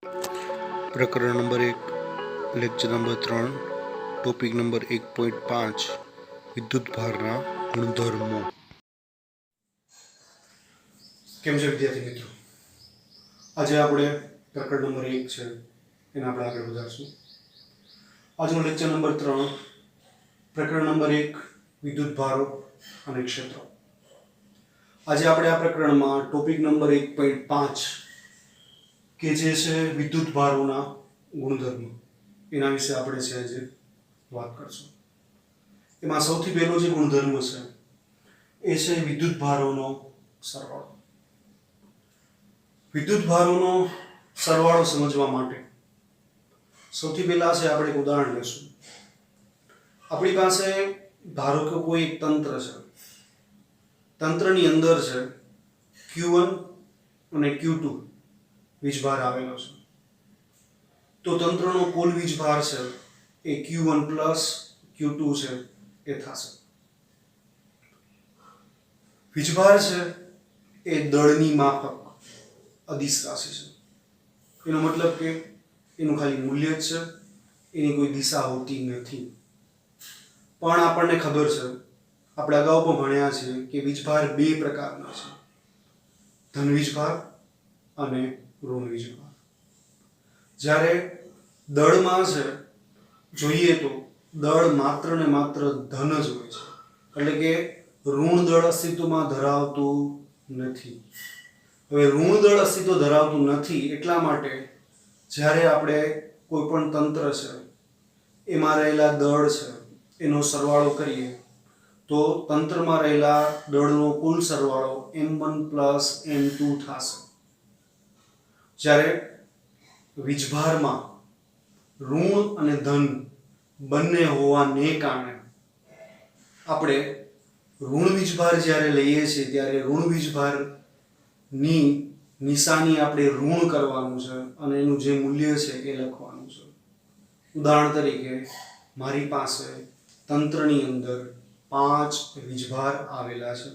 પ્રકરણ number 1 lecture number 3 topic number 1.5 વિદ્યુતભારના ગુણધર્મો. કેમ છે વિદ્યાર્થી મિત્રો? આજે આપણે પ્રકરણ નંબર 1 છે એને આપણે આગળ વધારશું. આજનો લેક્ચર નંબર 3 પ્રકરણ નંબર 1 વિદ્યુતભારો અને ક્ષેત્રો. આજે આપણે આ પ્રકરણમાં ટોપિક નંબર 1.5 કે જે છે વિદ્યુતભારોના ગુણધર્મો એના વિશે આપણે છે આજે વાત કરશું. એમાં સૌથી પહેલો જે ગુણધર્મ છે એ છે વિદ્યુતભારોનો સરવાળો. વિદ્યુતભારોનો સરવાળો સમજવા માટે સૌથી પહેલા છે આપણે એક ઉદાહરણ લેશું. આપણી પાસે ધારો કે કોઈ એક તંત્ર છે. તંત્રની અંદર છે Q1 અને Q2 વીજભાર આવેલો છે. તો તંત્રનો કુલ વીજભાર છે એ Q1 પ્લસ Q2 છે એ થશે. વીજભાર છે એ દળની માફક અદિશ રાશિ છે. એનો મતલબ કે એનું ખાલી મૂલ્ય જ છે, એની કોઈ દિશા હોતી નથી. પણ આપણને ખબર છે, આપણે અગાઉ પણ ભણ્યા છે કે વીજભાર બે પ્રકારના છે, ધન વીજભાર અને ઋણ વીજભાર. જ્યારે દળમાં છે જોઈએ તો દળ માત્ર ને માત્ર ધન જ હોય છે, એટલે કે ઋણ દળ અસ્તિત્વમાં ધરાવતું નથી. હવે ઋણ દળ અસ્તિત્વ ધરાવતું નથી એટલા માટે જ્યારે આપણે કોઈ પણ તંત્ર છે એમાં રહેલા દળ છે એનો સરવાળો કરીએ તો તંત્રમાં રહેલા દળનો કુલ સરવાળો M1 પ્લસ M2 થશે. જ્યારે વીજભારમાં ઋણ અને ધન બંને હોવાને કારણે આપણે ઋણ વીજભાર જ્યારે લઈએ છીએ ત્યારે ઋણ વીજભારની નિશાની આપણે ઋણ કરવાનું છે અને એનું જે મૂલ્ય છે એ લખવાનું છે. ઉદાહરણ તરીકે મારી પાસે તંત્રની અંદર 5 વીજભાર આવેલા છે.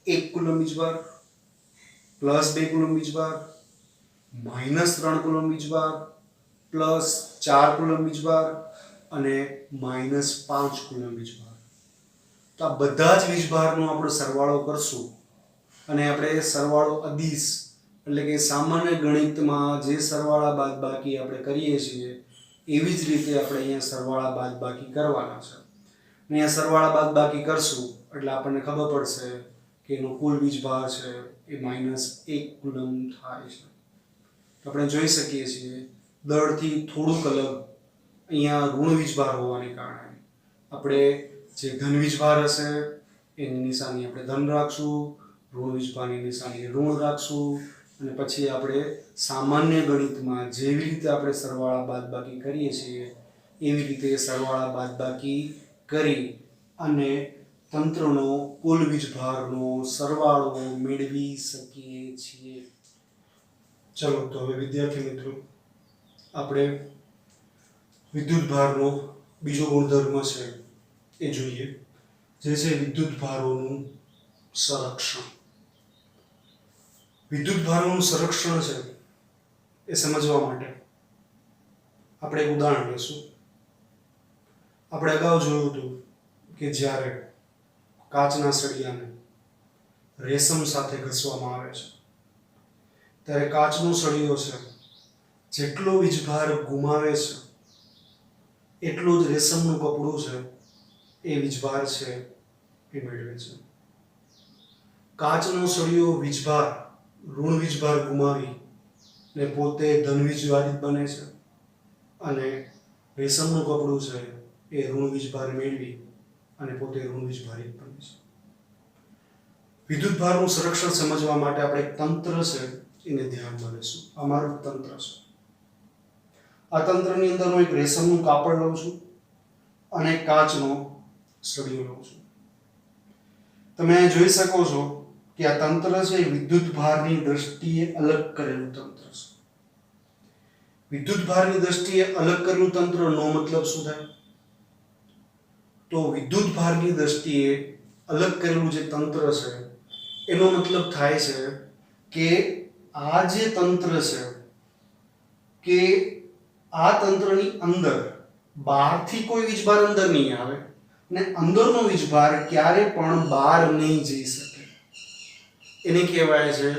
1 કુલમ વીજભાર, પ્લસ 2 કુલમ વીજભાર, માઇનસ 3 કુલમ વીજભાર, પ્લસ 4 કુલમ વીજભાર અને માઇનસ 5 કુલમ વીજભાર. તો આ બધા જ વીજભારનો આપણે સરવાળો કરશું અને આપણે સરવાળો અદિશ એટલે કે સામાન્ય ગણિતમાં જે સરવાળા બાદબાકી આપણે કરીએ છીએ એવી જ રીતે આપણે અહીંયા સરવાળા બાદબાકી કરવાના છે. અહીંયા સરવાળા બાદબાકી કરશું એટલે આપણને ખબર પડશે કે એનો કુલ વીજભાર છે એ -1 કુલમ થાય છે. તો આપણે જોઈ શકીએ છીએ દળથી થોડુંક અલગ અહીંયા ઋણ વીજભાર હોવાને કારણે આપણે જે ધન વીજભાર હશે એની નિશાની આપણે ધન રાખશું, ઋણ વીજભારની નિશાની ઋણ રાખશું અને પછી આપણે સામાન્ય ગણિતમાં જેવી રીતે આપણે સરવાળા બાદબાકી કરીએ છીએ એવી રીતે સરવાળા બાદબાકી કરી અને તંત્રનો કુલ વીજભારનો સરવાળો મેળવી શકીએ છીએ. ચલો તો હવે વિદ્યાર્થી મિત્રો આપણે વિદ્યુતભારનો બીજો ગુણધર્મ છે એ જોઈએ, જે છે વિદ્યુતભારોનું સંરક્ષણ. વિદ્યુતભારોનું સંરક્ષણ છે એ સમજવા માટે આપણે એક ઉદાહરણ લઈશું. આપણે અગાઉ જોયું હતું કે જ્યારે કાચના સળિયાને રેશમ સાથે ઘસવામાં આવે છે ત્યારે કાચનો સળિયો છે જેટલો વીજભાર ગુમાવે છે એટલું જ રેશમનું કપડું છે એ વીજભાર છે એ મેળવે છે. કાચનો સળિયો વીજભાર ઋણ વીજભાર ગુમાવી ને પોતે ધન વીજભારિત બને છે અને રેશમનું કપડું છે એ ઋણ વીજભાર મેળવી અને પોતે ઋણ વીજભારિત બને છે. વિદ્યુતભારનું સંરક્ષણ સમજવા માટે આપણે એક તંત્ર છે એને ધ્યાનમાં લઈશું. આ મારું તંત્ર છે. આ તંત્રની અંદર હું એક રેશમનું કાપડ લઉં છું અને કાચનો સળિયો લઉં છું. તમે જોઈ શકો છો કે આ તંત્ર છે એ વિદ્યુતભારની દ્રષ્ટિએ અલગ કરેલું તંત્ર છે. વિદ્યુતભારની દ્રષ્ટિએ અલગ કરેલું તંત્રનો મતલબ શું થાય? તો વિદ્યુતભારની દ્રષ્ટિએ અલગ કરેલું જે તંત્ર છે એનો મતલબ થાય છે કે આ જે તંત્ર છે કે આ તંત્રની અંદર બહારથી કોઈ વીજભાર અંદર નહીં આવે અને અંદરનો વીજભાર ક્યારે પણ બહાર નહીં જઈ શકે, એને કહેવાય છે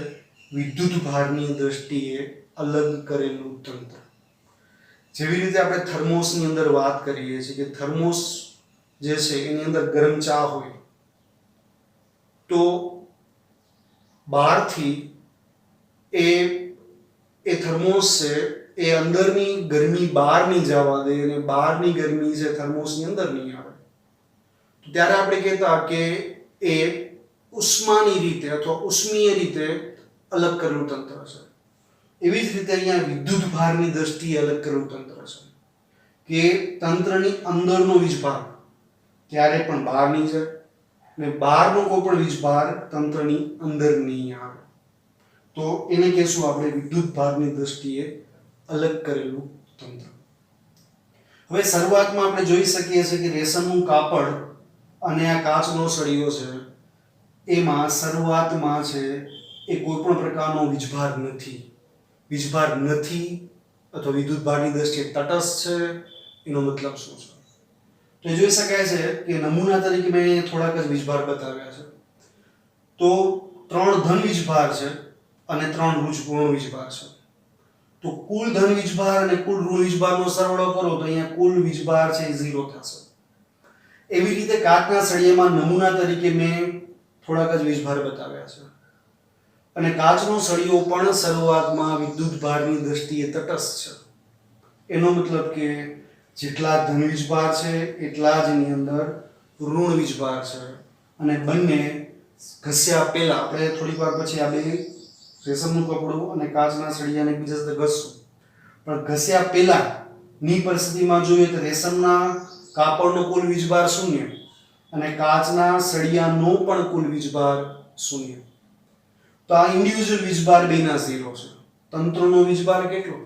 વિદ્યુત ભારની દ્રષ્ટિએ અલગ કરેલું તંત્ર. જેવી રીતે આપણે થર્મોસની અંદર વાત કરીએ છીએ કે થર્મોસ જે છે એની અંદર ગરમ ચા હોય તો બહારથી એ થર્મોસ છે એ અંદરની ગરમી બહાર નહીં જવા દે અને બહારની ગરમી છે થર્મોસની અંદર નહીં આવે. તો ત્યારે આપણે કહેતા કે એ ઉષ્માની રીતે અથવા ઉષ્મીય રીતે અલગ કરેલું તંત્ર છે. એવી જ રીતે અહીંયા વિદ્યુત ભારની દ્રષ્ટિએ અલગ કરેલું તંત્ર છે કે તંત્રની અંદરનો વીજભાર ક્યારે પણ બહાર નહીં જાય અને બહારનો કોઈ પણ વીજભાર તંત્રની અંદર નહીં આવે. તો એને કહેશું આપણે વિદ્યુત ભારની દ્રષ્ટિએ અલગ કરેલું તંત્ર. હવે શરૂઆતમાં આપણે જોઈ શકીએ છીએ કે રેશમનું કાપડ અને આ કાચનો સળિયો છે એમાં શરૂઆતમાં છે એ કોઈ પણ પ્રકારનો વીજભાર નથી. વીજભાર નથી અથવા વિદ્યુત ભારની દ્રષ્ટિએ તટસ્થ છે, એનો મતલબ શું છે? તો એ જોઈ શકાય છે કે નમૂના તરીકે મેં થોડાક જ વીજભાર બતાવ્યા છે. તો 3 ધન વીજભાર છે અને 3 ઋણ વીજભાર છે. તો કુલ ધન વીજભાર અને કુલ ઋણ વીજભારનો સરવાળો કરો તો અહીંયા કુલ વીજભાર છે એ 0 થશે. એવી રીતે કાચના સળિયામાં નમૂના તરીકે મેં થોડાક જ વીજભાર બતાવ્યા છે અને કાચનો સળિયો પણ શરૂઆતમાં વિદ્યુત ભારની દ્રષ્ટિએ તટસ્થ છે. એનો મતલબ કે જેટલા ધન વીજભાર છે એટલા જ એની અંદર ઋણ વીજભાર છે અને બંને ઘસ્યા પહેલા આપણે થોડીક વાર પછી આ બે રેશમનું કપડું અને કાચના સળિયાને એકબીજા સાથે ઘસશું, પણ ઘસ્યા પહેલાની પરિસ્થિતિમાં જોઈએ તો રેશમના કાપડનો કુલ વીજભાર 0 અને કાચના સળિયાનો પણ કુલ વીજભાર 0. તો આ ઇન્ડિવિડ્યુઅલ વીજભાર બેના 0 છે. તંત્રનો વીજભાર કેટલો?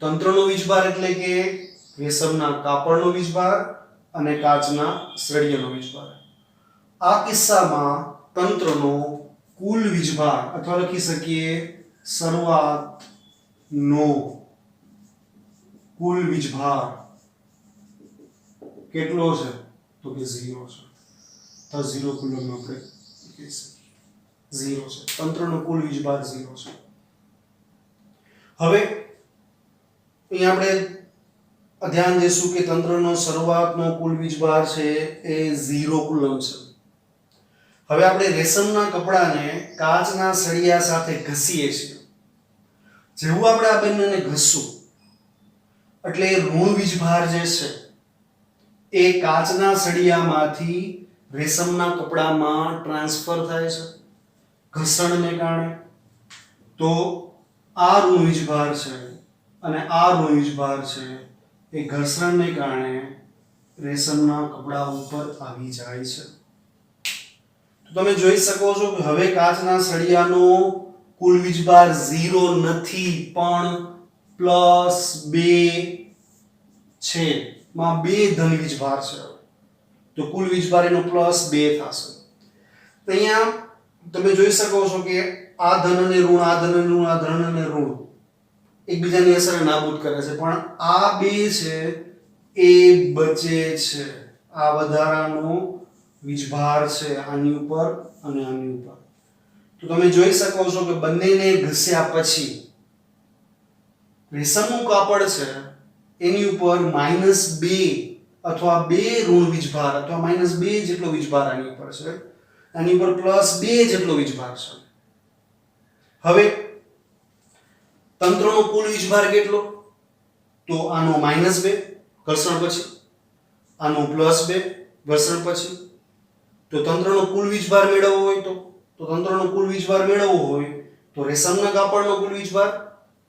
તંત્રનો વીજભાર એટલે કે રેશમના કાપડનો વીજભાર અને કાચના સળિયાનો વીજભાર. આ કિસ્સામાં તંત્રનો કુલ વીજભાર અથવા લખી શકીએ શરૂઆતનો કુલ વીજભાર કેટલો છે? તો કે 0 છે. તો 0 કુલમ આપણે કહી શકીએ 0 છે. તંત્રનો કુલ વીજભાર 0 છે. હવે અહીં આપણે ધ્યાન દઈશું કે તંત્રનો શરૂઆતનો કુલ વીજભાર છે એ 0 કુલમ છે. હવે આપણે રેશમના કપડાને કાચના સળિયા સાથે ઘસીએ છીએ. જેવું આપણે આ બંનેને ઘસશું એટલે ઋણ વીજભાર જે છે એ કાચના સળિયામાંથી રેશમના કપડામાં ટ્રાન્સફર થાય છે ઘર્ષણને કારણે. તો આ ઋણ વીજભાર છે અને આ ઋણ વીજભાર છે એ ઘર્ષણને કારણે રેશમના કપડા ઉપર આવી જાય છે. તો તમે જોઈ શકો છો કે હવે કાચના સળિયાનો કુલ વીજભાર 0 નથી પણ +2 છે. માં 2 ધન વીજભાર છે. તો કુલ વીજભાર એનો +2 થશે. તો અહીંયા તમે જોઈ શકો છો કે આ ધન અને ઋણ, આ ધન અને ઋણ, આ ધન અને ઋણ એકબીજાની અસર નાબૂદ કરે છે, પણ આ 2 છે એ બચે છે. આ વધારાનો વીજભાર છે આની ઉપર અને આની ઉપર. તો તમે જોઈ શકો છો કે બંનેને ઘસ્યા પછી રેશમનું કાપડ છે એની ઉપર -2 અથવા 2 ઋણ વીજભાર અથવા -2 જેટલો વીજભાર આની ઉપર છે, આની ઉપર +2 જેટલો વીજભાર છે. હવે તંત્રનો કુલ વીજભાર કેટલો? તો આનો -2 ઘર્ષણ પછી, આનો +2 ઘર્ષણ પછી. તો તંત્રનો કુલ વીજભાર મેળવવો હોય તો તંત્રનો કુલ વીજભાર મેળવવો હોય તો રેશમના કાપડનો કુલ વીજભાર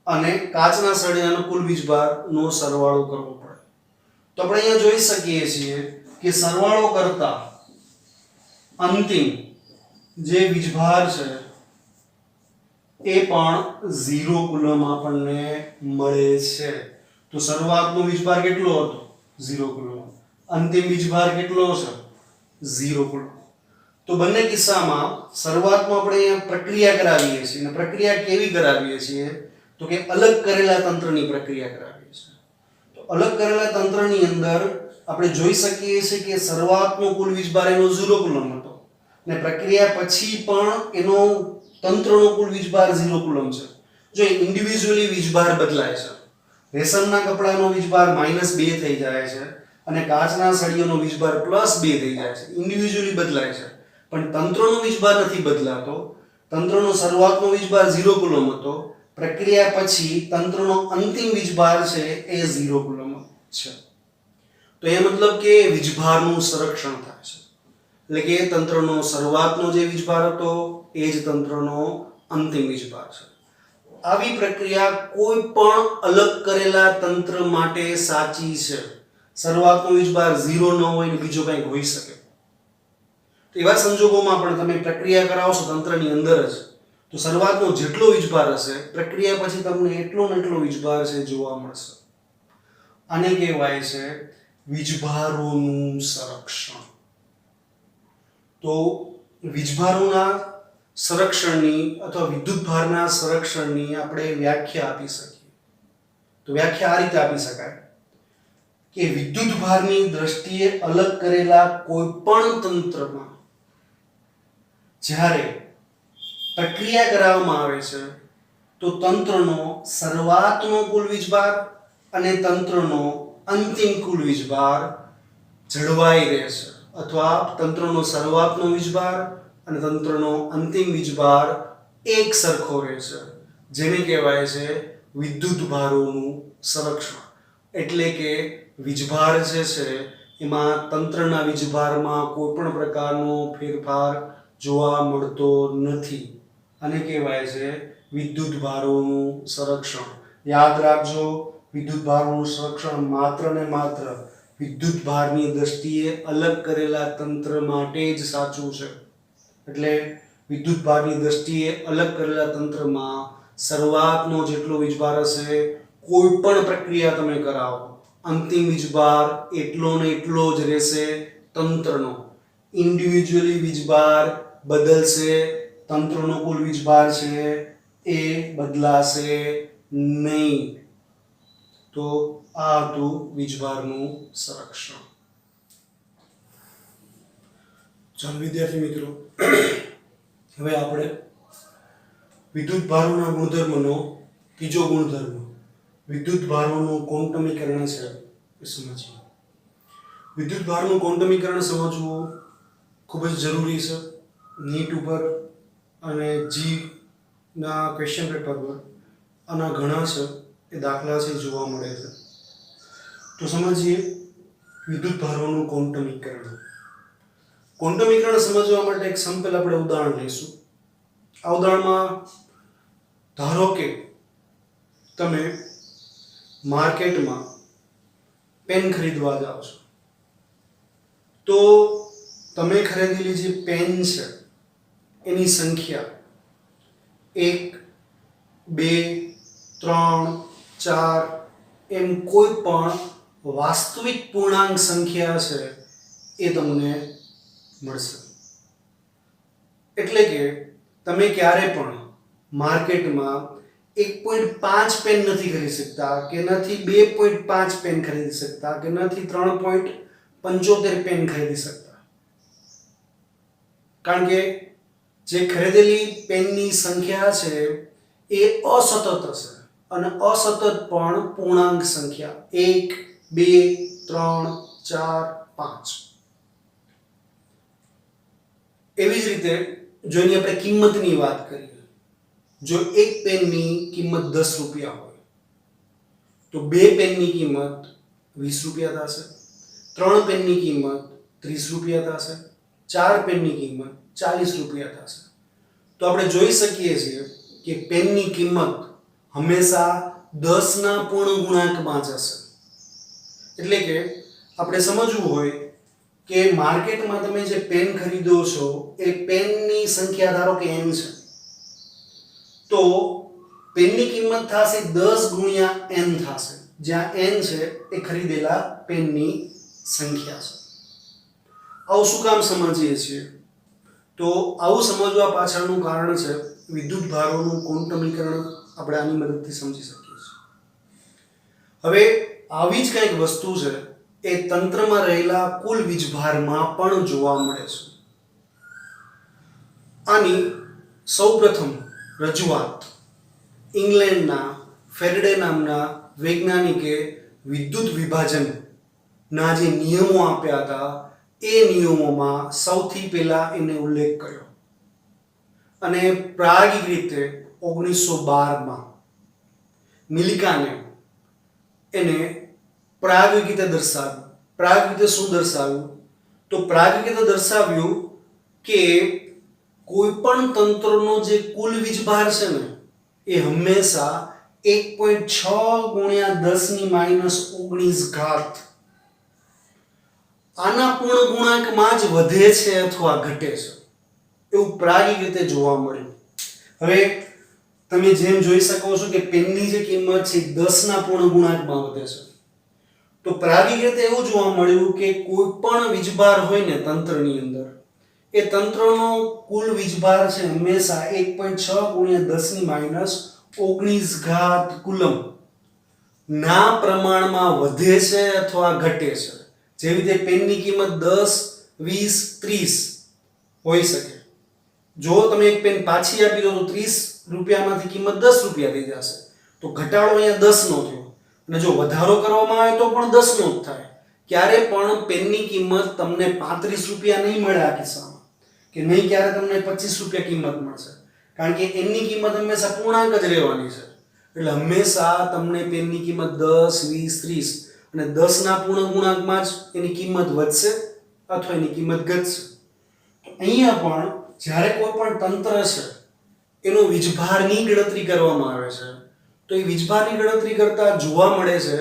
અને કાચના સળિયાનો કુલ વીજભારનો સરવાળો કરવો પડે. તો આપણે અહીંયા જોઈ શકીએ છીએ કે સરવાળો કરતા અંતિમ જે વીજભાર છે એ પણ 0 કુલમ આપણને મળે છે. તો શરૂઆતનો વીજભાર કેટલો હતો? 0 કુલમ. અંતિમ વીજભાર કેટલો છે? 0 કુલમ. તો બંને કિસ્સામાં શરૂઆતમાં આપણે અહીંયા પ્રક્રિયા કરાવીએ છીએ અને પ્રક્રિયા કેવી કરાવીએ છીએ તો કે અલગ કરેલા તંત્રની પ્રક્રિયા કરાવીએ છીએ. તો અલગ કરેલા તંત્રની અંદર આપણે જોઈ શકીએ છીએ કે શરૂઆતનો કુલ વીજભાર એનો 0 કુલમ હતો અને પ્રક્રિયા પછી પણ એનો તંત્રનો કુલ વીજભાર 0 કુલમ છે. જો ઇન્ડિવિડ્યુઅલી વીજભાર બદલાય છે, રેશમના કપડાનો વીજભાર -2 થઈ જાય છે અને કાચના સળિયોનો વીજભાર +2 થઈ જાય છે, ઇન્ડિવિડ્યુઅલી બદલાય છે, પણ તંત્રનો વીજભાર નથી બદલાતો. તંત્રનો શરૂઆતનો વીજભાર 0 કુલમ હતો, પ્રક્રિયા પછી તંત્રનો અંતિમ વીજભાર છે એ 0 કુલમ છે. તો એ મતલબ કે વીજભારનું સંરક્ષણ થાય છે, એટલે કે તંત્રનો શરૂઆતનો જે વીજભાર હતો એ જ તંત્રનો અંતિમ વીજભાર છે. આવી પ્રક્રિયા કોઈ પણ અલગ કરેલા તંત્ર માટે સાચી છે. શરૂઆતનો વીજભાર 0 ન હોય ને બીજો કંઈક હોઈ શકે. એવા સંજોગોમાં પણ તમે પ્રક્રિયા કરાવશો તંત્રની અંદર જ તો શરૂઆતનો જેટલો વીજભાર હશે પ્રક્રિયા પછી તમને એટલો ને એટલો વીજભાર છે જોવા મળશે. આને કહેવાય છે વીજભારોનું સંરક્ષણ. તો વીજભારોના સંરક્ષણની અથવા વિદ્યુતભારના સંરક્ષણની આપણે વ્યાખ્યા આપી શકીએ. તો વ્યાખ્યા આ રીતે આપી શકાય કે વિદ્યુતભારની દ્રષ્ટિએ અલગ કરેલા કોઈ પણ તંત્રમાં જ્યારે પ્રક્રિયા કરાવવામાં આવે છે તો તંત્રનો શરૂઆતનો કુલ વીજભાર અને તંત્રનો અંતિમ કુલ વીજભાર જળવાઈ રહે છે, અથવા તંત્રનો શરૂઆતનો વીજભાર અને તંત્રનો અંતિમ વીજભાર એક સરખો રહે છે, જેને કહેવાય છે વિદ્યુતભારોનું સંરક્ષણ. એટલે કે વીજભાર જે છે એમાં તંત્રના વીજભારમાં કોઈ પણ પ્રકારનો ફેરફાર જોવા મળતો નથી. આને કહેવાય છે વિદ્યુતભારોનું સંરક્ષણ. યાદ રાખજો, વિદ્યુતભારોનું સંરક્ષણ માત્ર ને માત્ર વિદ્યુતભારની દ્રષ્ટિએ અલગ કરેલા તંત્ર માટે જ સાચું છે. એટલે વિદ્યુતભારની દ્રષ્ટિએ અલગ કરેલા તંત્રમાં શરૂઆતનો જેટલો વીજભાર હશે કોઈ પણ પ્રક્રિયા તમે કરાવો અંતિમ વીજભાર એટલો ને એટલો જ રહેશે તંત્રનો. ઇન્ડિવિડ્યુઅલી વીજભાર બદલશે, તંત્રનો કુલ વીજભાર છે એ બદલાશે નહીં. તો આ હતું વીજભારનું સંરક્ષણ. ચાલો વિદ્યાર્થી મિત્રો, હવે આપણે વિદ્યુતભારોના ગુણધર્મનો ત્રીજો ગુણધર્મ વિદ્યુતભારોનું ક્વોન્ટમીકરણ છે એ સમજીએ. વિદ્યુતભારનું ક્વોન્ટમીકરણ સમજવું ખૂબ જ જરૂરી છે. નીટ ઉપર અને જી ના ક્વેશ્ચન પેપર પર આના ઘણા છે એ દાખલા છે જોવા મળે છે. તો સમજીએ વિદ્યુતભારોનું ક્વોન્ટમીકરણ. ક્વોન્ટમીકરણ સમજવા માટે એક સિમ્પલ આપણે ઉદાહરણ લઈશું. આ ઉદાહરણમાં ધારો કે તમે માર્કેટમાં પેન ખરીદવા જાઓ છો, તો તમે ખરીદેલી જે પેન છે એની સંખ્યા 1, 2, 3, 4 એમ કોઈ પણ વાસ્તવિક પૂર્ણાંક સંખ્યા છે એ તમને મળશે. એટલે કે તમે ક્યારે પણ માર્કેટમાં 1.5 પેન નથી ખરીદી શકતા, કે નથી 2.5 પેન ખરીદી શકતા, કે નથી 3.75 પેન ખરીદી શકતા, કારણ કે જે ખરીદેલી પેનની સંખ્યા છે એ અસતત હશે અને અસતત પણ પૂર્ણાંક સંખ્યા 1, 2, 3, 4, 5. એવી જ રીતે જો એની આપણે કિંમતની વાત કરીએ, જો એક પેનની કિંમત 10 રૂપિયા હોય તો બે પેનની કિંમત 20 રૂપિયા થશે, 3 પેનની કિંમત 30 રૂપિયા થશે, 4 પેનની કિંમત 40 રૂપિયા થશે. તો આપણે જોઈ શકીએ છીએ કે પેનની કિંમત હંમેશા 10 ના પૂર્ણ ગુણાંકમાં જ હશે. એટલે કે આપણે સમજવું હોય કે માર્કેટમાં તમે જે પેન ખરીદો છો એ પેનની સંખ્યા ધારો કે n છે, તો પેનની કિંમત થશે 10 ગુણ્યા n થશે, જ્યાં n છે એ ખરીદેલા પેનની સંખ્યા છે. આવું શું કામ સમજીએ છીએ? તો આવું સમજવા પાછળનું કારણ છે વિદ્યુત ભારોનું ક્વોન્ટમીકરણ આપણે આની મદદથી સમજી શકીએ છીએ. હવે આવી જ કંઈક વસ્તુ છે એ તંત્રમાં રહેલા કુલ વીજભારમાં પણ જોવા મળે છે. આની સૌપ્રથમ રજૂઆત ઇંગ્લેન્ડના ફેરેડે નામના વૈજ્ઞાનિકે વિદ્યુત વિભાજનના જે નિયમો આપ્યા હતા એ નિયમોમાં સૌથી પહેલા એને ઉલ્લેખ કર્યો અને પ્રાયોગિક રીતે 1912માં મિલિકાને એને પ્રાયોગિક રીતે દર્શાવ્યું. પ્રાયોગિક રીતે શું દર્શાવ્યું? તો પ્રાયોગિક રીતે દર્શાવ્યું કે કોઈ પણ તંત્રનો જે કુલ વીજભાર છે ને એ હંમેશા 1.6 ગુણ્યા 10⁻⁻19 ઘાત આના પૂર્ણ ગુણાંકમાં જ વધે છે અથવા ઘટે છે એવું પ્રાયોગિક રીતે જોવા મળ્યું. હવે તમે જેમ જોઈ શકો છો કે પેનની જે કિંમત છે 10 ના પૂર્ણ ગુણાંકમાં વધે છે. તો પ્રાયોગિક રીતે એવું જોવા મળ્યું કે કોઈ પણ વીજભાર હોય ને તંત્રની અંદર એ તંત્રનો કુલ વીજભાર છે હંમેશા 1.6 ગુણ્યા 10⁻⁻19 ઘાત કુલમ ના પ્રમાણમાં વધે છે અથવા ઘટે છે. જેવી રીતે પેનની કિંમત 10, 20, 30 હોઈ શકે. જો તમે એક પેન પાછી આપી દો તો 30 રૂપિયામાંથી કિંમત 10 રૂપિયા થઈ જશે. તો ઘટાડો અહીંયા 10 નો થયો અને જો વધારો કરવામાં આવે તો પણ 10 નો જ થાય. ક્યારે પણ પેનની કિંમત તમને 35 રૂપિયા નહીં મળે આ કિસ્સામાં, કે નહીં ક્યારે તમને 25 રૂપિયા કિંમત મળશે, કારણ કે એની કિંમત હંમેશા પૂર્ણાંક જ રહેવાની છે. એટલે હંમેશા તમને પેનની કિંમત 10, 20, 30 અને 10 ના પૂર્ણ ગુણાંકમાં જ એની કિંમત વધશે અથવા એની કિંમત ઘટશે. અહીંયા પણ જ્યારે કોઈ પણ તંત્ર છે એનો વીજભારની ગણતરી કરવામાં આવે છે તો એ વીજભારની ગણતરી કરતા જોવા મળે છે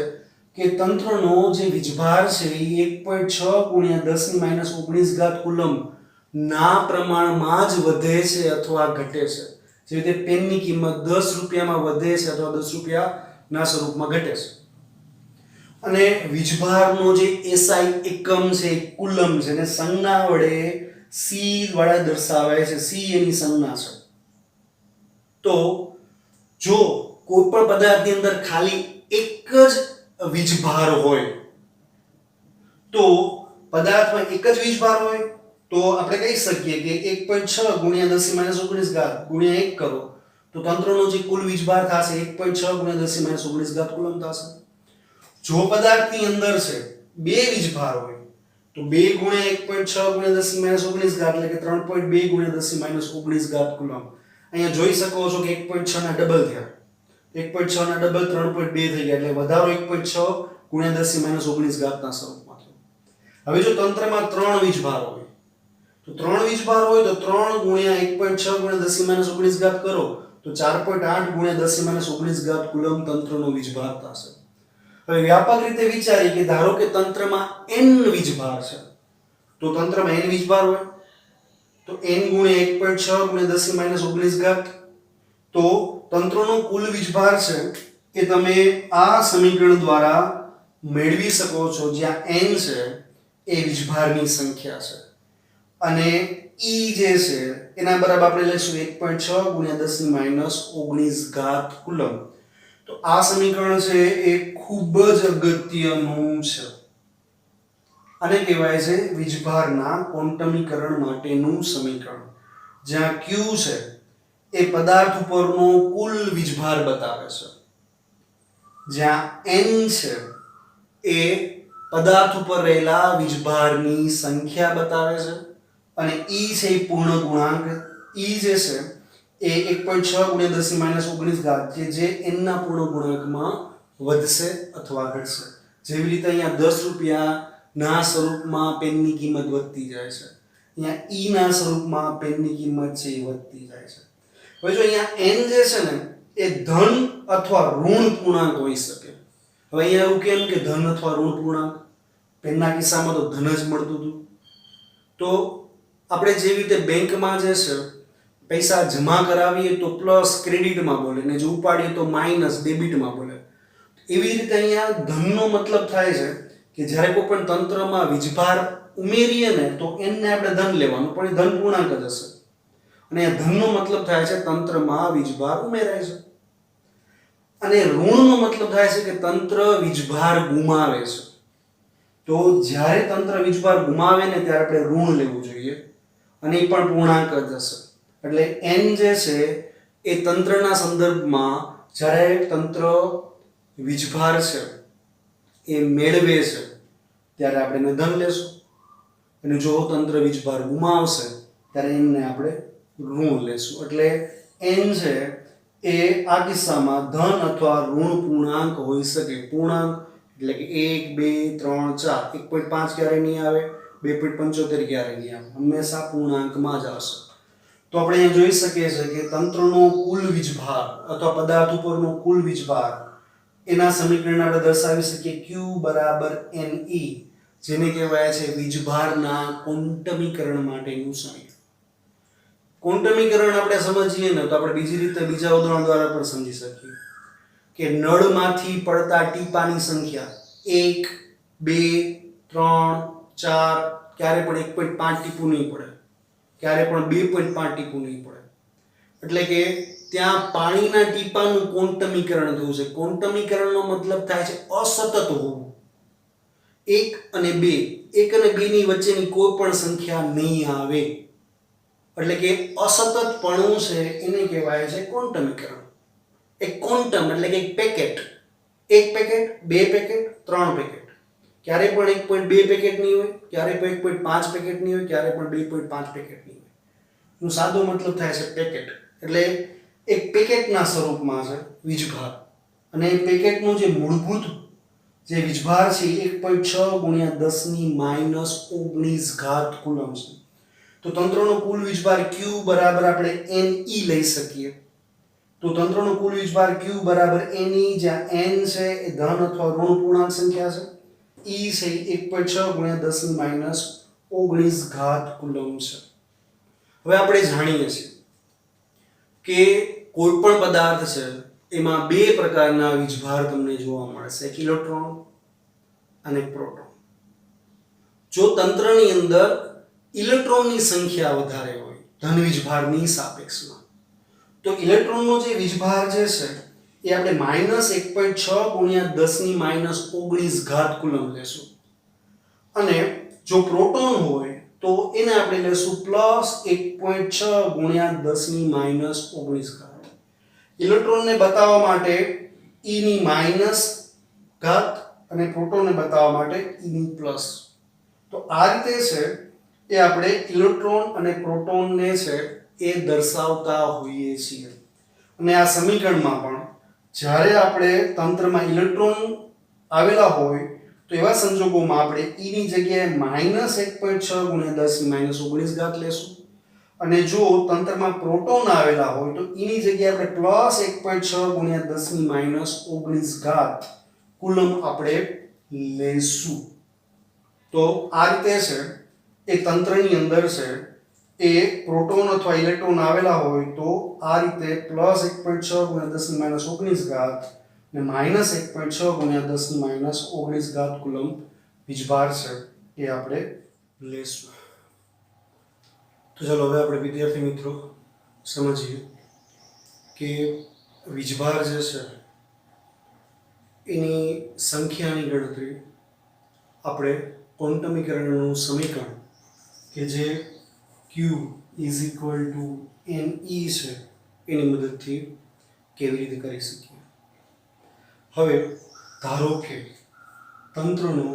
કે તંત્રનો જે વીજભાર છે એ 1.6 ગુણ્યા 10⁻⁻19 ઘાત કુલમ ના પ્રમાણમાં જ વધે છે અથવા ઘટે છે. જે રીતે પેનની કિંમત 10 રૂપિયામાં વધે છે અથવા 10 રૂપિયાના સ્વરૂપમાં ઘટે છે. અને વીજભારનો જે એસઆઈ એકમ છે કુલમ છે ને સંજ્ઞા વડે સી વડે દર્શાવાય છે. સી એની સંજ્ઞા છે. તો જો કોઈ પણ પદાર્થની અંદર ખાલી એક જ વીજભાર હોય તો પદાર્થમાં એક જ વીજભાર હોય તો આપણે કહી શકીએ કે 1.6 ગુણ્યા 10⁻⁻19 ઘાત ગુણ્યા 1 કરો તો તંત્રનો જે કુલ વીજભાર થશે 1.6 ગુણ્યા 10⁻⁻19 ઘાત કુલમ થશે. જો પદાર્થની અંદર છે બે વીજભાર હોય તો 2 ગુણ્યા 1.6 ગુણ્યા 10⁻⁻19 ઘાત એટલે કે 3.2 ગુણ્યા 10⁻⁻19 ઘાત કુલમ. અહીંયા જોઈ શકો છો કે 1.6 ના ડબલ થયા. 1.6 ના ડબલ 3.2 થઈ ગયા એટલે વધારો 1.6 ગુણ્યા 10⁻⁻19 ઘાતના સ્વરૂપમાં થયો. હવે જો તંત્રમાં 3 વીજભાર હોય તો 3 વીજભાર હોય તો 3 ગુણ્યા 1.6 ગુણ્યા 10⁻⁻19 ઘાત કરો તો 4.8 ગુણ્યા 10⁻⁻19 ઘાત કુલમ તંત્રનો વીજભાર થશે. હવે વ્યાપક રીતે વિચારીએ કે ધારો કે તંત્રમાં n વીજભાર છે તો તંત્રમાં n વીજભાર હોય તો n ગુણ્યા 1.6 ગુણ્યા 10⁻⁻19 ઘાત તો તંત્રનો કુલ વીજભાર છે એ તમે આ સમીકરણ દ્વારા મેળવી શકો છો, જ્યાં n છે એ વીજભારની સંખ્યા છે અને e જે છે એના બરાબર આપણે લઈશું 1.6 ગુણ્યા 10⁻⁻19 ઘાત કુલમ. તો આ સમીકરણ છે એ ખૂબ જ અગત્યનું છે. આને કહેવાય છે વીજભારના ક્વોન્ટમીકરણ માટેનું સમીકરણ, જ્યાં q છે એ પદાર્થ ઉપરનો કુલ વીજભાર બતાવે છે, જ્યાં n છે એ પદાર્થ ઉપર રહેલા વીજભારની સંખ્યા બતાવે છે અને e છે એ પૂર્ણ ગુણાંક. e જે છે એ 1.6 ગુણ્યા 10⁻⁻19 ઘાત કે જે n ના પૂર્ણ ગુણાંકમાં વધશે અથવા ઘટશે. જેવી રીતે અહીંયા 10 રૂપિયાના સ્વરૂપમાં પેનની કિંમત વધતી જાય છે, અહીંયા e ના સ્વરૂપમાં પેનની કિંમત છે એ વધતી જાય છે. હવે જો અહીંયા n જે છે ને એ ધન અથવા ઋણ પૂર્ણાંક હોઈ શકે. હવે અહીંયા એવું કેમ કે ધન અથવા ઋણ પૂર્ણાંક? પેનના કિસ્સામાં તો ધન જ મળતું હતું. તો આપણે જેવી રીતે બેંકમાં જે છે પૈસા જમા કરાવીએ તો પ્લસ ક્રેડિટમાં બોલે ને જો ઉપાડીએ તો માઇનસ ડેબિટમાં બોલે. એવી રીતે અહીંયા ધનનો મતલબ થાય છે કે જ્યારે કોઈ પણ તંત્રમાં વીજભાર ઉમેરીએ ને તો n ને આપણે ધન લેવાનું, પણ એ ધન પૂર્ણાંક જ હશે. અને આ ધનનો મતલબ થાય છે તંત્રમાં વીજભાર ઉમેરાય છે, અને ઋણનો મતલબ થાય છે કે તંત્ર વીજભાર ગુમાવે છે. તો જ્યારે તંત્ર વીજભાર ગુમાવે ને ત્યારે આપણે ઋણ લેવું જોઈએ, અને એ પણ પૂર્ણાંક જ હશે. એટલે n જે છે એ તંત્રના સંદર્ભમાં જ્યારે તંત્ર વીજભાર છે એ મેળવે છે ત્યારે આપણે એને ધન લેશું, અને જો તંત્ર વીજભાર ગુમાવશે ત્યારે એમને આપણે ઋણ લેશું. એટલે n છે એ આ કિસ્સામાં ધન અથવા ઋણ પૂર્ણાંક હોઈ શકે. પૂર્ણાંક એટલે કે 1 2 3 4, 1.5 ક્યારે નહીં આવે, 2.75 ક્યારે નહીં આવે, હંમેશા પૂર્ણાંકમાં જ આવશે. તો આપણે અહીંયા જોઈ શકીએ છીએ કે તંત્રનો કુલ વીજભાર અથવા પદાર્થ ઉપરનો કુલ વીજભાર, એના સમીકરણ આપણે દર્શાવી શકીએ Q બરાબર Ne, જેને કહેવાય છે વીજભારના ક્વોન્ટમીકરણ માટેનું સમીકરણ. ક્વોન્ટમીકરણ આપણે સમજીએ ને તો આપણે બીજી રીતે બીજા ઉદાહરણ દ્વારા પણ સમજી શકીએ કે નળમાંથી પડતા ટીપાની સંખ્યા 1 2 3 4, ક્યારે પણ 1.5 ટીપું નહીં પડે, ક્યારે પણ 2.5 ટીપું નહીં પડે. એટલે કે ત્યાં પાણીના ટીપાનું ક્વોન્ટમીકરણ થયું છે. ક્વોન્ટમીકરણનો મતલબ થાય છે અસતત હોવું. 1 અને 2, 1 અને 2 ની વચ્ચેની કોઈ પણ સંખ્યા નહીં આવે. એટલે કે અસતતપણું છે એને કહેવાય છે ક્વોન્ટમીકરણ. એક ક્વોન્ટમ એટલે કે એક પેકેટ, 1 પેકેટ, 2 પેકેટ, 3 પેકેટ, ક્યારે પણ 1.2 પેકેટ નહીં હોય, ક્યારે પણ 1.5 પેકેટ નહીં હોય, ક્યારે પણ 2.5 પેકેટ નહીં હોય. એનો સાદો મતલબ થાય છે પેકેટ. એટલે એક પેકેટના સ્વરૂપમાં છે વીજભાર, અને પેકેટનું જે મૂળભૂત જે વીજભાર છે 1.6 ગુણ્યા 10⁻19 ઘાત કુલમ છે. તો તંત્રનો કુલ વીજભાર Q બરાબર આપણે Ne લઈ શકીએ. તો તંત્રનો કુલ વીજભાર Q બરાબર Ne, જ્યાં n છે એ ધન અથવા ઋણ પૂર્ણાંક સંખ્યા છે, E છે 1.6 ગુણ્યા 10⁻19 ઘાત કુલમ છે. હવે આપણે જાણીએ છીએ કે કોઈ પણ પદાર્થ છે એમાં બે પ્રકારના વીજભાર તમને જોવા મળશે, એક ઇલેક્ટ્રોન અને પ્રોટોન. જો તંત્રની અંદર ઇલેક્ટ્રોનની સંખ્યા વધારે હોય ધન વીજભારની સાપેક્ષમાં, તો ઇલેક્ટ્રોનનો જે વીજભાર જે છે એ આપણે -1.6 ગુણ્યા 10⁻19 ઘાત કુલમ લેશું, અને જો પ્રોટોન હોય તો એને આપણે લેશું +1.6 ગુણ્યા 10⁻19 ઘાત. ઇલેક્ટ્રોનને બતાવવા માટે e ની માઈનસ ઘાત અને પ્રોટોનને બતાવવા માટે e ની પ્લસ. તો આ રીતે છે એ આપણે ઇલેક્ટ્રોન અને પ્રોટોનને છે એ દર્શાવતા હોઈએ છીએ. અને આ સમીકરણમાં પણ જ્યારે આપણે તંત્રમાં ઇલેક્ટ્રોન આવેલા હોય તો એવા સંજોગોમાં આપણે e ની જગ્યાએ -1.6 ગુણ્યા 10⁻19 ઘાત લેશું, અને જો તંત્રમાં પ્રોટોન આવેલા હોય તો e ની જગ્યાએ આપણે +1.6 ગુણ્યા 10⁻19 ઘાત કુલમ આપણે લેશું. તો આ રીતે છે એ તંત્રની અંદર છે એ પ્રોટોન અથવા ઇલેક્ટ્રોન આવેલા હોય તો આ રીતે +1.6 ગુણ્યા 10⁻19 ઘાત ને -1.6 ગુણ્યા 10⁻19 ઘાત કુલમ વીજભાર છે એ આપણે લેશું. તો ચાલો હવે આપણે વિદ્યાર્થી મિત્રો સમજીએ કે વીજભાર જે છે એની સંખ્યાની ગણતરી આપણે ક્વોન્ટમીકરણનું સમીકરણ કે જે Q Ne છે એની મદદથી કેવી રીતે કરી શકીએ. હવે ધારો કે તંત્રનો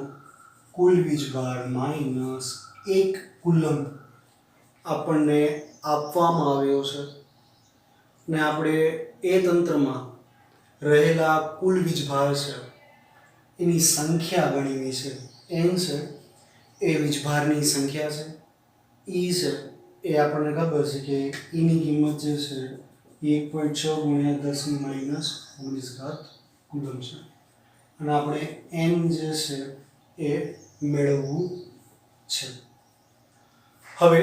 કુલ વીજભાર -1 કુલમ આપણને આપવામાં આવ્યો છે, ને આપણે એ તંત્રમાં રહેલા કુલ વીજભાર છે એની સંખ્યા ગણવી છે. n છે એ વીજભારની સંખ્યા છે, e છે એ આપણને ખબર છે કે e ની કિંમત જે છે એ 1.6 ગુણ્યા 10⁻19 ઘાત કુલમ છે, અને આપણે n જે છે એ મેળવવું છે. હવે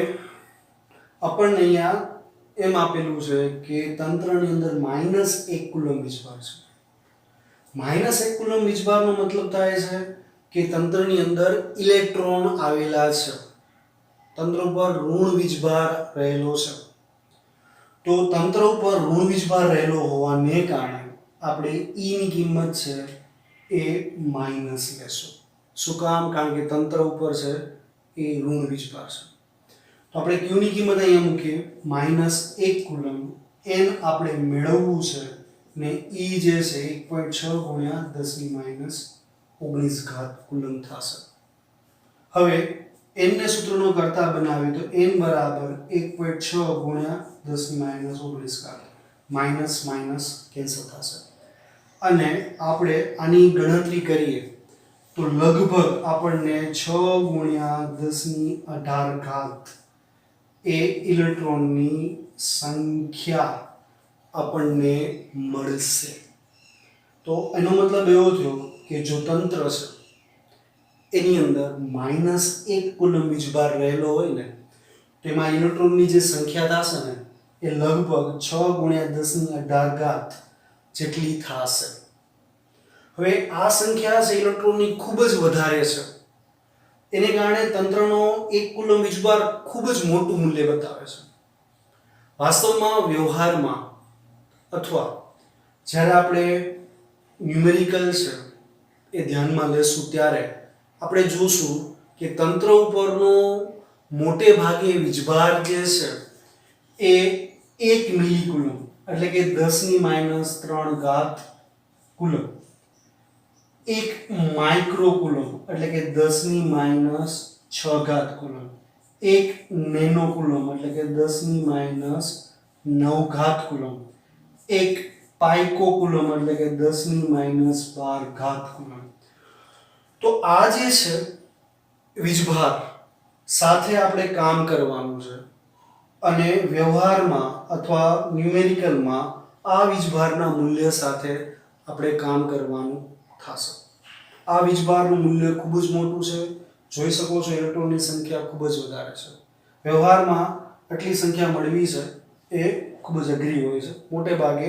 આપણને અહીંયા એમ આપેલું છે કે તંત્રની અંદર -1 કુલમ વીજભાર છે. -1 કુલમ વીજભારનો મતલબ થાય છે કે તંત્રની અંદર ઇલેક્ટ્રોન આવેલા છે, તંત્ર ઉપર ઋણ વીજભાર રહેલો છે. તો તંત્ર ઉપર ઋણ વીજભાર રહેલો હોવાને કારણે આપણે E ની કિંમત છે એ માઇનસ લેશું. શું કામ? કારણ કે તંત્ર ઉપર છે એ ઋણ વીજભાર છે. તો આપણે Q ની કિંમત અહીંયા મૂકીએ -1 કુલમ. n આપણે મેળવવું છે ને E જે છે 1.6 ગુણ્યા 10⁻19 કુલમ થશે. હવે n ને સૂત્રનો કરતા બનાવીએ તો n બરાબર 1.6 ગુણ્યા 10⁻19 માઇનસ માઇનસ કેન્સલ થશે. અને આપણે આની ગણતરી કરીએ તો લગભગ આપણને 6 ગુણ્યા 1018 એ ઇલેક્ટ્રોનની સંખ્યા આપણને મળશે. તો એનો મતલબ એવો થયો કે જો તંત્ર છે એની અંદર -1 કુલમ વીજભાર રહેલો હોય ને તેમાં ઇલેક્ટ્રોનની જે સંખ્યા થશે ને એ લગભગ 6 ગુણ્યા 1018 જેટલી થશે. હવે આ સંખ્યા છે ઇલેક્ટ્રોનની ખૂબ જ વધારે છે, એને કારણે તંત્રનો 1 કુલમ વીજભાર ખૂબ જ મોટું મૂલ્ય બતાવે છે. વાસ્તવમાં વ્યવહારમાં અથવા જ્યારે આપણે ન્યુમેરિકલ છે એ ધ્યાનમાં લેશું ત્યારે આપણે જોશું કે તંત્ર ઉપરનો મોટે ભાગે વીજભાર જે છે એ 1 મિલીકુલમ એટલે કે 10⁻³ કુલમ, 1 માઇક્રોકુલમ એટલે કે 10⁻6 કુલમ, 1 નેનો કુલમ એટલે કે 10⁻9 કુલમ, 1 પાઇકો કુલમ એટલે કે 10⁻12 કુલમ. તો આ જે છે વીજભાર સાથે આપણે કામ કરવાનું છે અને વ્યવહારમાં અથવા ન્યુમેરિકલમાં આ વીજભારના મૂલ્ય સાથે આપણે કામ કરવાનું થશે. આ વીજભારનું મૂલ્ય ખૂબ જ મોટું છે. જોઈ શકો છો ઇલેક્ટ્રોનની સંખ્યા ખૂબ જ વધારે છે. વ્યવહારમાં આટલી સંખ્યા મળવી છે એ ખૂબ જ અઘરી હોય છે. મોટે ભાગે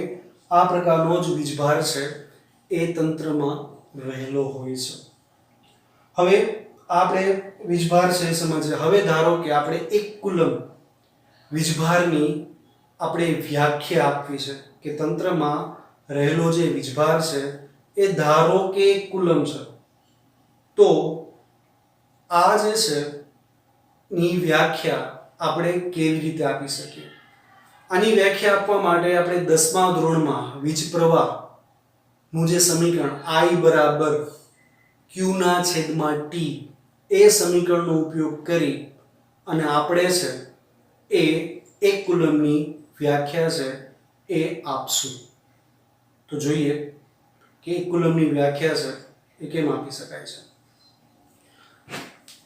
આ પ્રકારનો જ વીજભાર છે એ તંત્રમાં રહેલો હોય છે. હવે આપણે વીજભાર છે એ સમજીએ. હવે ધારો કે આપણે 1 કુલમ વીજભારની આપણે વ્યાખ્યા આપવી છે કે તંત્રમાં રહેલો જે વીજભાર છે એ ધારો કે 1 કુલમ છે. તો આ જે છે ની વ્યાખ્યા આપણે કેવી રીતે આપી શકીએ? આની વ્યાખ્યા આપવા માટે આપણે 10મા ધોરણમાં વીજ પ્રવાહનું જે સમીકરણ I બરાબર Q/T એ સમીકરણનો ઉપયોગ કરી અને આપણે છે એ 1 કુલમની વ્યાખ્યા છે એ આપશું. તો જોઈએ કે 1 કુલમની વ્યાખ્યા છે એ કેમ આપી શકાય છે.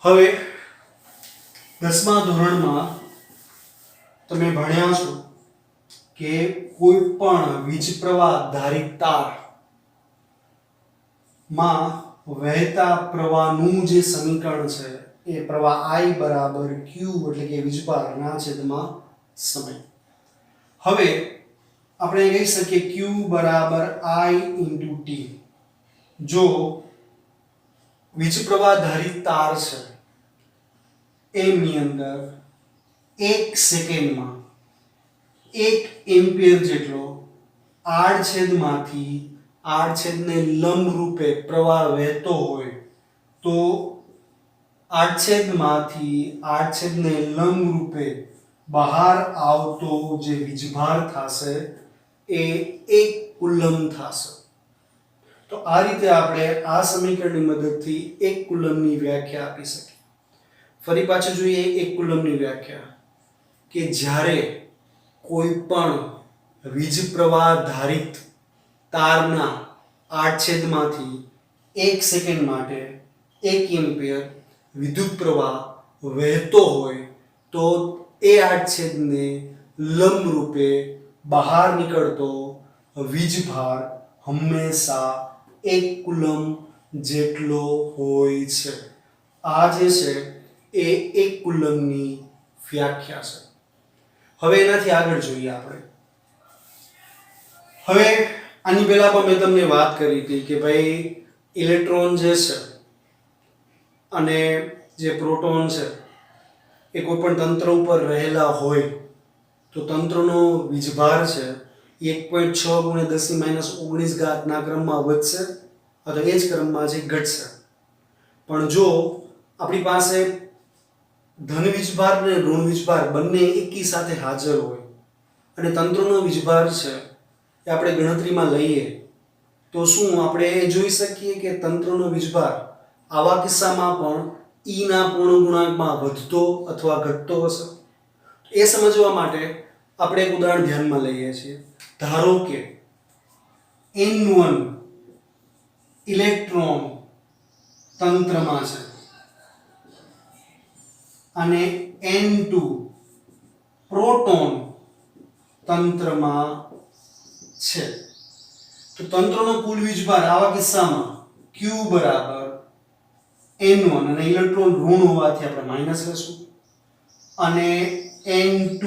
હવે 10મા ધોરણમાં તમે ભણ્યા છો કે કોઈ પણ વીજ પ્રવાહ ધારિત તાર માં વહેતા પ્રવાહનું જે સમીકરણ છે એ પ્રવાહ I બરાબર Q એટલે કે વીજભારના છેદમાં સમય. હવે આપણે કહી શકીએ Q બરાબર I × T. જો વીજ પ્રવાહ ધારિત તાર છે એની અંદર 1 સેકન્ડમાં 1 એમ્પિયર જેટલો આડછેદમાંથી આડછેદને લંબ રૂપે પ્રવાહ વહેતો હોય તો આડછેદમાંથી આડછેદને લંબ રૂપે બહાર આવતો જે વીજભાર થશે એ 1 કુલમ થશે. તો આ રીતે આપણે આ સમીકરણની મદદથી 1 કુલમની વ્યાખ્યા આપી શકીએ. ફરી પાછું જોઈએ 1 કુલમની વ્યાખ્યા કે જ્યારે કોઈ પણ વીજ પ્રવાહ ધારિત તારના આડછેદમાંથી 1 સેકન્ડ માટે 1 એમ્પિયર વિદ્યુત પ્રવાહ વહેતો હોય તો એ આડછેદને લંબ રૂપે બહાર નીકળતો વીજભાર હંમેશા 1 કુલમ જેટલો હોય છે. આ જે છે એ 1 કુલમની વ્યાખ્યા છે. હવે એનાથી આગળ જોઈએ આપણે. હવે આની પહેલા પણ મેં તમને વાત કરી હતી કે ભાઈ ઇલેક્ટ્રોન જે છે અને જે પ્રોટોન છે એ કોઈ પણ તંત્ર ઉપર રહેલા હોય તો તંત્રનો વીજભાર છે એ 1.6 × 10⁻19 ના ક્રમમાં વધશે અથવા એ જ ક્રમમાં જે ઘટશે. પણ જો આપણી પાસે ધન વીજભાર અને ઋણ વીજભાર બંને એકી સાથે હાજર હોય અને તંત્રનો વીજભાર છે એ આપણે ગણતરીમાં લઈએ તો શું આપણે એ જોઈ શકીએ કે તંત્રનો વીજભાર આવા કિસ્સામાં પણ ઈના પૂર્ણ ગુણાંકમાં વધતો અથવા ઘટતો હશે? એ સમજવા માટે આપણે એક ઉદાહરણ ધ્યાનમાં લઈએ છીએ. ધારો કે N1 ઇલેક્ટ્રોન તંત્રમાં છે અને N2 પ્રોટોન તંત્રમાં છે. તો તંત્રનો કુલ વીજભાર આવા કિસ્સામાં Q બરાબર N1 અને ઇલેક્ટ્રોન ઋણ હોવાથી આપણે માઈનસ લેશું અને N2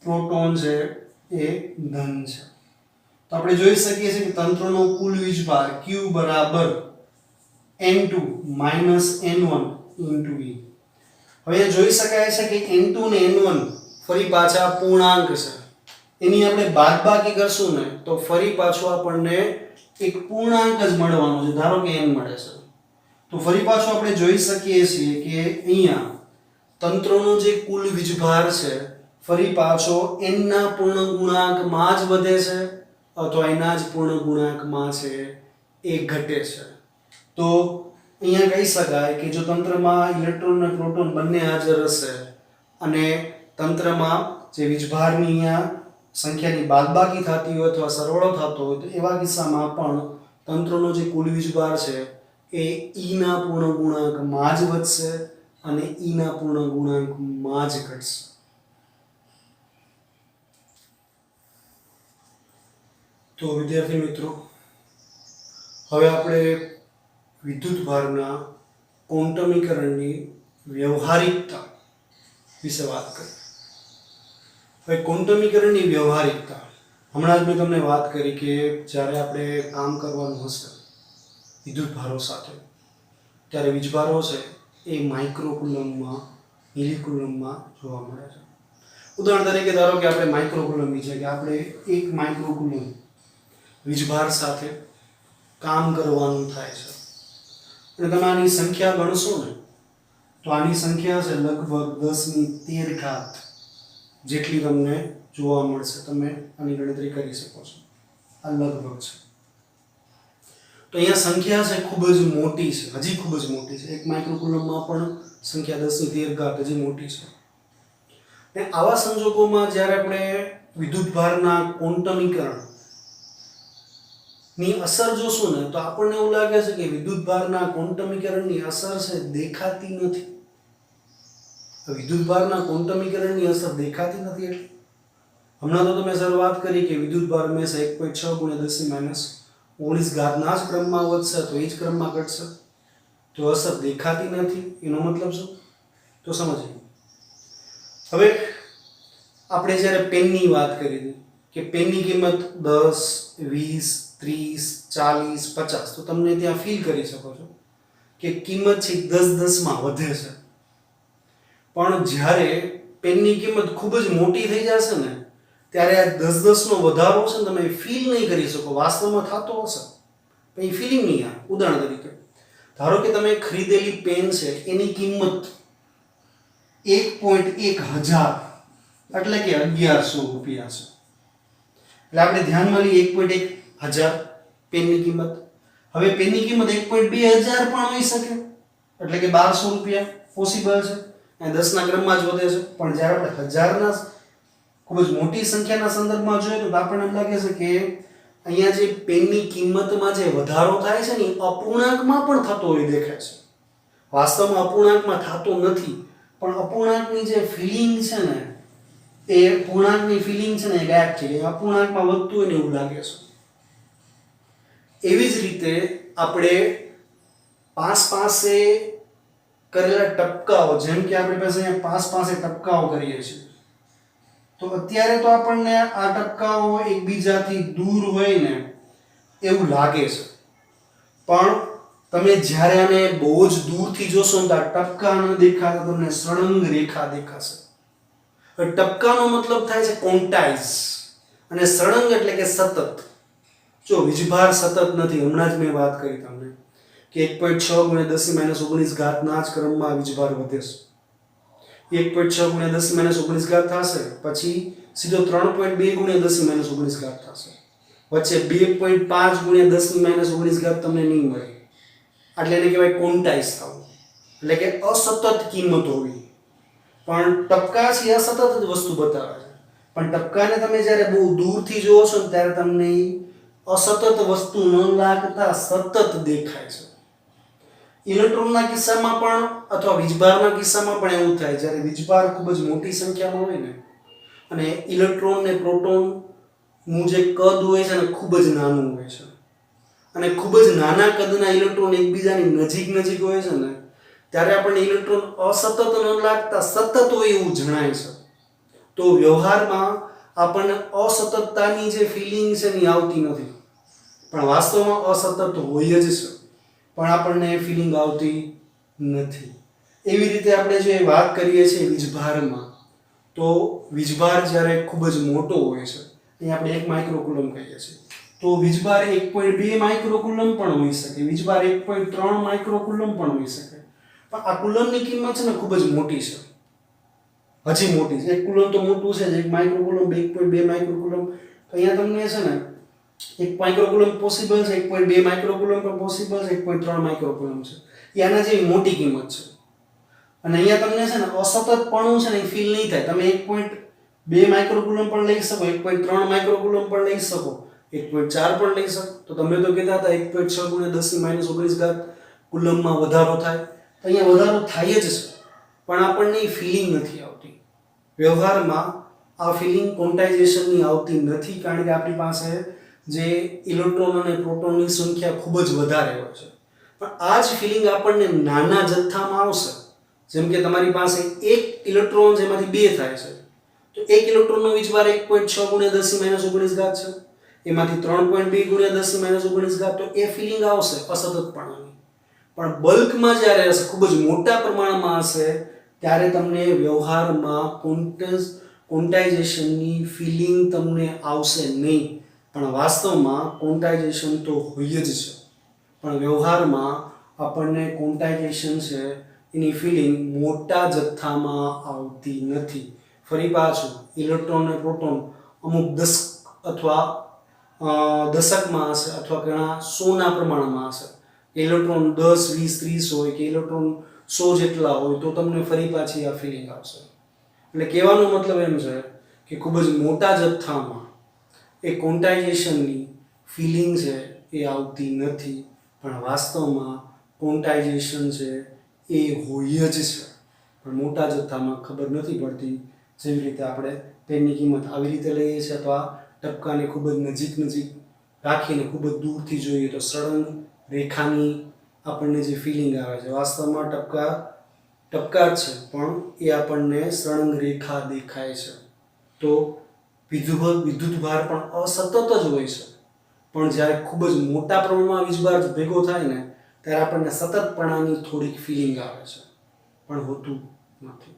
પ્રોટોન છે એ ધન છે. તો આપણે જોઈ શકીએ છીએ કે તંત્રનો કુલ વીજભાર Q બરાબર N2 - N1 × E. હવે જોઈ શકાય છે કે N2 અને N1 ફરી પાછા પૂર્ણાંક છે. એની આપણે બાદબાકી કરશું ને તો ફરી પાછું આપણને એક પૂર્ણાંક જ મળવાનો છે. ધારો કે n મળે છે તો ફરી પાછું આપણે જોઈ શકીએ છીએ કે અહીંયા તંત્રનો જે કુલ વીજભાર છે ફરી પાછો n ના પૂર્ણ ગુણાંકમાં જ વધે છે અથવા એના જ પૂર્ણ ગુણાંકમાં છે એ ઘટે છે. તો અહીંયા કહી શકાય કે જો તંત્રમાં ઇલેક્ટ્રોન અને પ્રોટોન બંને હાજર હશે અને તંત્રમાં જે વીજભારની અહીંયા સંખ્યાની બાદબાકી થતી હોય અથવા સરવાળો થતો હોય તો એવા કિસ્સામાં પણ તંત્રનો જે કુલ વીજભાર છે એ E ના પૂર્ણ ગુણાંકમાં જ વધશે અને E ના પૂર્ણ ગુણાંકમાં જ ઘટશે. તો વિદ્યાર્થી મિત્રો, હવે આપણે વિદ્યુતભારના ક્વોન્ટમીકરણની વ્યવહારિકતા વિશે વાત કરીએ. હવે ક્વોન્ટમીકરણની વ્યવહારિકતા, હમણાં જ મેં તમને વાત કરી કે જ્યારે આપણે કામ કરવાનું હશે વિદ્યુતભારો સાથે ત્યારે વીજભારો છે એ માઇક્રોકુલમમાં મિલીકુલમમાં જોવા મળે છે. ઉદાહરણ તરીકે ધારો કે આપણે માઇક્રોકુલમની છે કે આપણે 1 માઇક્રોકુલમ વીજભાર સાથે કામ કરવાનું થાય છે અને તમે આની સંખ્યા ગણશો ને તો આની સંખ્યા છે લગભગ 10⁻13 જેટલી તમને જોવા મળશે. તમે આની ગણતરી કરી શકો છો. આ લગભગ છે. તો અહીંયા સંખ્યા છે ખૂબ જ મોટી છે, હજી ખૂબ જ મોટી છે. 1 માઇક્રોકુલમમાં પણ સંખ્યા 10⁻13 હજી મોટી છે. અને આવા સંજોગોમાં જ્યારે આપણે વિદ્યુતભારના ક્વોન્ટમીકરણ ની અસર જોશું ને તો આપણને એવું લાગે છે કે વિદ્યુતભારના ક્વોન્ટમીકરણની અસર છે દેખાતી નથી. વિદ્યુતભારના ક્વોન્ટમીકરણની અસર દેખાતી નથી એટલે હમણાં તો તમે સર વાત કરી કે વિદ્યુતભાર હંમેશા 1.6 × 10⁻19 ના જ ક્રમમાં વધશે તો એ જ ક્રમમાં ઘટશે. તો અસર દેખાતી નથી એનો મતલબ શું? તો સમજીએ. હવે આપણે જ્યારે પેનની વાત કરી કે પેનની કિંમત 10, 20, 30, 40, 50 તો તમને ત્યાં ફીલ કરી શકો છો કે કિંમત છે 10 માં વધે છે. પણ જ્યારે પેનની કિંમત ખૂબ જ મોટી થઈ જશે ને ત્યારે આ 10 નો વધારો છે ને તમે ફીલ નહીં કરી શકો. વાસ્તવમાં થતો હશે પણ એ ફીલિંગ નહીં આવે. ઉદાહરણ તરીકે ધારો કે તમે ખરીદેલી પેન છે એની કિંમત 1.1000 એટલે કે 1100 રૂપિયા છે. એટલે આપણે ધ્યાનમાં લઈએ 1.1000 પેનની કિંમત. હવે પેનની કિંમત 1.2000 પણ હોઈ શકે એટલે કે 1200 રૂપિયા પોસિબલ છે અને 10 ના ક્રમમાં જ વધે છે. પણ જ્યારે આપણે હજારના ખૂબ જ મોટી સંખ્યાના સંદર્ભમાં જોઈએ તો આપણને એમ લાગે છે કે અહીંયા જે પેનની કિંમતમાં જે વધારો થાય છે ને એ અપૂર્ણાંકમાં પણ થતો હોય દેખાય છે. વાસ્તવમાં અપૂર્ણાંકમાં થતો નથી પણ અપૂર્ણાંકની જે ફિલિંગ છે ને એ પૂર્ણાંકની ફિલિંગ છે ને એ ગાયબ થઈ ગઈ. અપૂર્ણાંકમાં વધતું હોય ને એવું લાગે છે. એવી જ રીતે આપણે પાસે કરેલા ટપકાઓ, જેમ કે આપણી પાસે અહીંયા પાસે ટપકાઓ કરીએ છીએ તો અત્યારે તો આપણને આ ટપકાઓ એકબીજાથી દૂર હોય ને એવું લાગે છે. પણ તમે જ્યારે આને બહુ જ દૂરથી જોશો ને તો આ ટપકા ન દેખાતા તમને સળંગ રેખા દેખાશે. હવે ટપકાનો મતલબ થાય છે ક્વોન્ટાઇઝ અને સળંગ એટલે કે સતત. જો વીજભાર સતત નથી, હમણાં જ મેં વાત કરી તમને કે 1.6 × 10−19 ના જ ક્રમમાં વીજભાર વધે છે. 1.6 × 10−19 થશે, પછી સીધો 3.2 × 10−19 થશે, વચ્ચે 2.5 × 10−19 તમને નહીં મળે. એટલે એને કહેવાય ક્વોન્ટાઇઝ થવું, એટલે કે અસતત કિંમત હોવી. પણ ટપકા છે અસતત જ વસ્તુ બતાવે છે, પણ ટપકાને તમે જ્યારે બહુ દૂરથી જોવો છો ને ત્યારે તમને અસતત વસ્તુ ન લાગતા સતત દેખાય છે. ઇલેક્ટ્રોનના કિસ્સામાં પણ અથવા વીજભારના કિસ્સામાં પણ એવું થાય. જ્યારે વીજભાર ખૂબ જ મોટી સંખ્યામાં હોય ને અને ઇલેક્ટ્રોન ને પ્રોટોનનું જે કદ હોય છે ને ખૂબ જ નાનું હોય છે, અને ખૂબ જ નાના કદના ઇલેક્ટ્રોન એકબીજાની નજીક હોય છે ને ત્યારે આપણને ઇલેક્ટ્રોન અસતત ન લાગતા સતત હોય એવું જણાય છે. તો વ્યવહારમાં આપણને અસતતતાની જે ફિલિંગ છે ને આવતી નથી, પણ વાસ્તવમાં અસતત હોય જ છે, પણ આપણને એ ફિલિંગ આવતી નથી. એવી રીતે આપણે જે વાત કરીએ છીએ વીજભારમાં, તો વીજભાર જ્યારે ખૂબ જ મોટો હોય છે, અહીં આપણે 1 માઇક્રોકુલમ કહીએ છીએ, તો વીજભાર 1.2 માઇક્રોકુલમ પણ હોઈ શકે, વીજભાર 1.3 માઇક્રોકુલમ પણ હોઈ શકે. પણ આ કુલમની કિંમત છે ને ખૂબ જ મોટી છે, હજી મોટી છે. 1 કુલમ તો મોટું છે જ, 1 માઇક્રોકુલમ 1.2 માઇક્રોકુલમ. અહીંયા તમને છે ને 1 માઇક્રોકુલમ પોસિબલ છે, 1.2 માઇક્રોકુલમ પણ પોસિબલ છે, 1.3 માઇક્રોકુલમ છે. એ આના જેવી મોટી કિંમત છે. અને અહીંયા તમને છે ને અસતતપણું છે ને એ ફીલ નહીં થાય. તમે 1.2 માઇક્રોકુલમ પણ લઈ શકો, 1.3 માઇક્રોકુલમ પણ લઈ શકો, 1.4 પણ લઈ શકો. તો તમે તો કહેતા હતા 1.6 × 10−19 કુલમમાં વધારો થાય, તો અહીંયા વધારો થાય જ છે, પણ આપણને એ ફિલિંગ નથી આવતી. વ્યવહારમાં આ ફિલિંગ ક્વોન્ટાઇઝેશનની આવતી નથી, કારણ કે આપણી પાસે જે ઇલેક્ટ્રોન અને પ્રોટોનની સંખ્યા ખૂબ જ વધારે હોય છે. પણ આ જ ફિલિંગ આપણને નાના જથ્થામાં આવશે. જેમ કે તમારી પાસે 1 ઇલેક્ટ્રોન જેમાંથી 2 થાય છે, તો 1 ઇલેક્ટ્રોનનો વીજભાર 1.6 × 10−19 છે, એમાંથી 3.2 × 10−19, તો એ ફિલિંગ આવશે અસતતપણાની. પણ બલ્કમાં જ્યારે હશે, ખૂબ જ મોટા પ્રમાણમાં હશે, ત્યારે તમને વ્યવહારમાં ક્વોન્ટાઇઝેશનની ફિલિંગ તમને આવશે નહીં. પણ વાસ્તવમાં ક્વોન્ટાઇઝેશન તો હોય જ છે, પણ વ્યવહારમાં આપણને ક્વોન્ટાઇઝેશન છે એની ફિલિંગ મોટા જથ્થામાં આવતી નથી. ફરી પાછું, ઇલેક્ટ્રોન અને પ્રોટોન અમુક દશકમાં હશે અથવા ઘણા 100ના પ્રમાણમાં હશે. ઇલેક્ટ્રોન 10, 20, 30 હોય કે ઇલેક્ટ્રોન 100 જેટલા હોય તો તમને ફરી પાછી આ ફિલિંગ આવશે. એટલે કહેવાનો મતલબ એમ છે કે ખૂબ જ મોટા જથ્થામાં એ ક્વોન્ટાઇઝેશનની ફિલિંગ છે એ આવતી નથી, પણ વાસ્તવમાં ક્વોન્ટાઇઝેશન છે એ હોય જ છે, પણ મોટા જથ્થામાં ખબર નથી પડતી. જેવી રીતે આપણે પેનની કિંમત આવી રીતે લઈએ છીએ, અથવા ટપકાને ખૂબ જ નજીક રાખીને ખૂબ જ દૂરથી જોઈએ તો સળંગ રેખાની આપણને જે ફિલિંગ આવે છે, વાસ્તવમાં ટપકા જ છે, પણ એ આપણને સળંગ રેખા દેખાય છે. તો વિદ્યુતભાર પણ અસતત જ હોય છે, પણ જ્યારે ખૂબ જ મોટા પ્રમાણમાં વીજભાર ભેગો થાય ને ત્યારે આપણને સતતપણાની થોડીક ફિલિંગ આવે છે, પણ હોતું નથી.